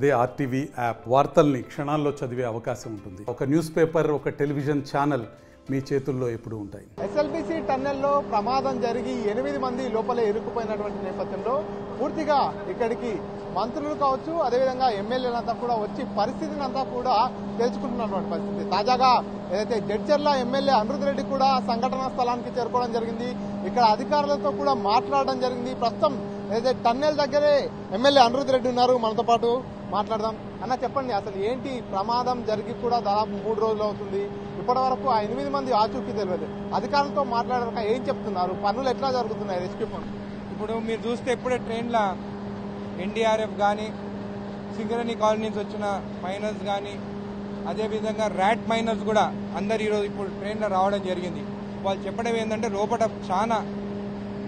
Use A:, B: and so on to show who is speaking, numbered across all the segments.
A: అదే RTV app వార్తల్ని క్షణాల్లో చదివే అవకాశం ఉంటుంది. ఒక న్యూస్ పేపర్, ఒక టెలివిజన్ ఛానల్ మీ చేతుల్లో ఎప్పుడూ ఉంటాయి.
B: ఎస్ఎల్బీసీ టన్నెల్లో ప్రమాదం జరిగి 8 మంది లోపలే ఇరుక్కుపోయినటువంటి నేపథ్యంలో పూర్తిగా ఇక్కడికి మంత్రులు కావచ్చు, అదేవిధంగా ఎమ్మెల్యేలంతా కూడా వచ్చి పరిస్థితిని అంతా కూడా తెలుసుకుంటున్నటువంటి పరిస్థితి. తాజాగా ఏదైతే జడ్చర్ల ఎమ్మెల్యే అనిరుద్ రెడ్డి కూడా సంఘటనా స్థలానికి చేరుకోవడం జరిగింది. ఇక్కడ అధికారులతో కూడా మాట్లాడడం జరిగింది. ప్రస్తుతం ఏదైతే టన్నెల్ దగ్గరే ఎమ్మెల్యే అనిరుద్ రెడ్డి ఉన్నారు, మనతో పాటు మాట్లాడదాం. అన్న చెప్పండి, అసలు ఏంటి ప్రమాదం జరిగి కూడా దాదాపు 3 రోజులు అవుతుంది, ఇప్పటి వరకు ఆ 8 మంది ఆచూకీ తెలియదు. అధికారులతో మాట్లాడాక ఏం చెప్తున్నారు, పనులు ఎట్లా జరుగుతున్నాయి రెస్క్యూ పనులు?
C: ఇప్పుడు మీరు చూస్తే ఇప్పుడే ట్రైన్ల ఎన్డీఆర్ఎఫ్ కానీ, సింగరేణి కాలనీ నుంచి వచ్చిన మైనర్స్ కానీ, అదేవిధంగా ర్యాట్ మైనర్స్ కూడా అందరు ఈరోజు ఇప్పుడు ట్రైన్లో రావడం జరిగింది. వాళ్ళు చెప్పడం ఏంటంటే లోపల చాలా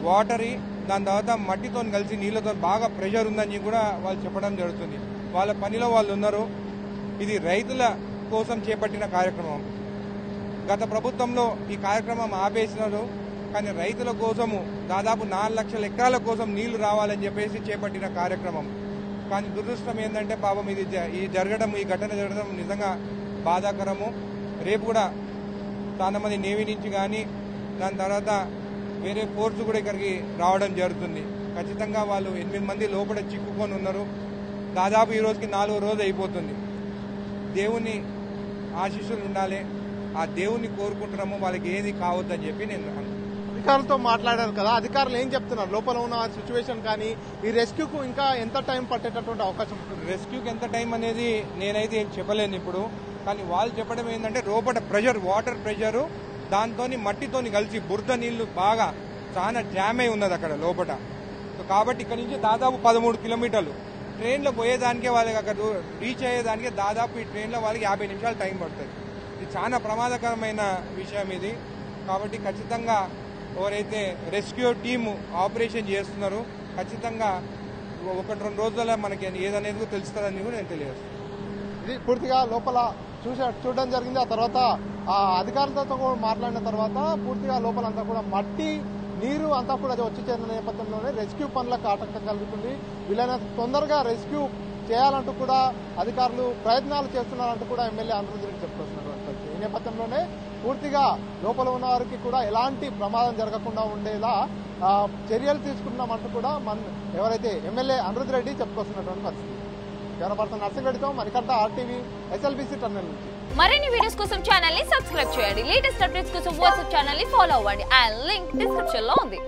C: వాటరీ, దాని తర్వాత మట్టితో కలిసి నీళ్లతో బాగా ప్రెషర్ ఉందని కూడా వాళ్ళు చెప్పడం జరుగుతుంది. వాళ్ళ పనిలో వాళ్ళు ఉన్నారు. ఇది రైతుల కోసం చేపట్టిన కార్యక్రమం. గత ప్రభుత్వంలో ఈ కార్యక్రమం ఆపేసినారు, కానీ రైతుల కోసము దాదాపు 4 లక్షల ఎకరాల కోసం నీళ్లు రావాలని చెప్పేసి చేపట్టిన కార్యక్రమం. కానీ దురదృష్టం ఏంటంటే పాపం ఈ ఘటన జరగడం నిజంగా బాధాకరము. రేపు కూడా చాలా మంది నేవీ నుంచి కానీ, దాని తర్వాత వేరే ఫోర్స్ కూడా ఇక్కడికి రావడం జరుగుతుంది. ఖచ్చితంగా వాళ్ళు 8 మంది లోపల చిక్కుకొని ఉన్నారు. దాదాపు ఈ రోజుకి 4వ రోజు అయిపోతుంది. దేవుని ఆశీస్సులు ఉండాలి, ఆ దేవుని కోరుకుంటున్నాము, వాళ్ళకి ఏది కావద్దని చెప్పి నేను
B: అధికారులతో మాట్లాడారు కదా, అధికారులు ఏం చెప్తున్నారు? లోపల ఉన్న సిచ్యువేషన్ కానీ ఈ రెస్క్యూకు ఇంకా ఎంత టైం పట్టేటటువంటి అవకాశం ఉంటుంది?
C: రెస్క్యూకి ఎంత టైం అనేది నేనైతే ఏం చెప్పలేను ఇప్పుడు. కానీ వాళ్ళు చెప్పడం ఏంటంటే లోపల ప్రెషర్, వాటర్ ప్రెషరు, దాంతో మట్టితోని కలిసి బురద నీళ్లు బాగా చాలా జామ్ అయి ఉన్నది అక్కడ లోపల. కాబట్టి ఇక్కడ నుంచి దాదాపు 13 కిలోమీటర్లు ట్రైన్లో పోయేదానికే వాళ్ళకి అక్కడ రీచ్ అయ్యేదానికే దాదాపు ఈ ట్రైన్లో వాళ్ళకి 50 నిమిషాలు టైం పడుతుంది. ఇది చాలా ప్రమాదకరమైన విషయం ఇది. కాబట్టి ఖచ్చితంగా ఎవరైతే రెస్క్యూ టీము ఆపరేషన్ చేస్తున్నారో ఖచ్చితంగా 1-2 రోజుల్లో మనకి ఏదనేది తెలుస్తుందని కూడా నేను తెలియజేస్తాను.
B: ఇది పూర్తిగా లోపల చూడడం జరిగింది. ఆ తర్వాత ఆ అధికారులతో కూడా మాట్లాడిన తర్వాత పూర్తిగా లోపలంతా కూడా మట్టి, నీరు అంతా కూడా వచ్చి చేరిన నేపథ్యంలోనే రెస్క్యూ పనులకు ఆటంకం కలుగుతుంది. వీళ్ళైనంత తొందరగా రెస్క్యూ చేయాలంటూ కూడా అధికారులు ప్రయత్నాలు చేస్తున్నారంటూ కూడా ఎమ్మెల్యే అనిరుద్ రెడ్డి చెప్పుకొస్తున్నారు. ఈ నేపథ్యంలోనే పూర్తిగా లోపల ఉన్న వారికి కూడా ఎలాంటి ప్రమాదం జరగకుండా ఉండేలా చర్యలు తీసుకున్నామంటూ కూడా ఎవరైతే ఎమ్మెల్యే అనిరుద్ రెడ్డి చెప్పుకొస్తున్నటువంటి పరిస్థితి. కెమెరా నర్సింగరెడ్డితో మణికంఠ, ఆర్టీవీ, ఎస్ఎల్బీసీ టన్నెల్ నుంచి.
D: మరిన్ని వీడియోస్ కోసం ఛానల్ ని సబ్స్క్రైబ్ చేయండి. లేటెస్ట్ అప్డేట్స్ కోసం వాట్సాప్ ఛానల్ ని ఫాలో అవ్వండి. ఆ లింక్ డిస్క్రిప్షన్ లో ఉంది.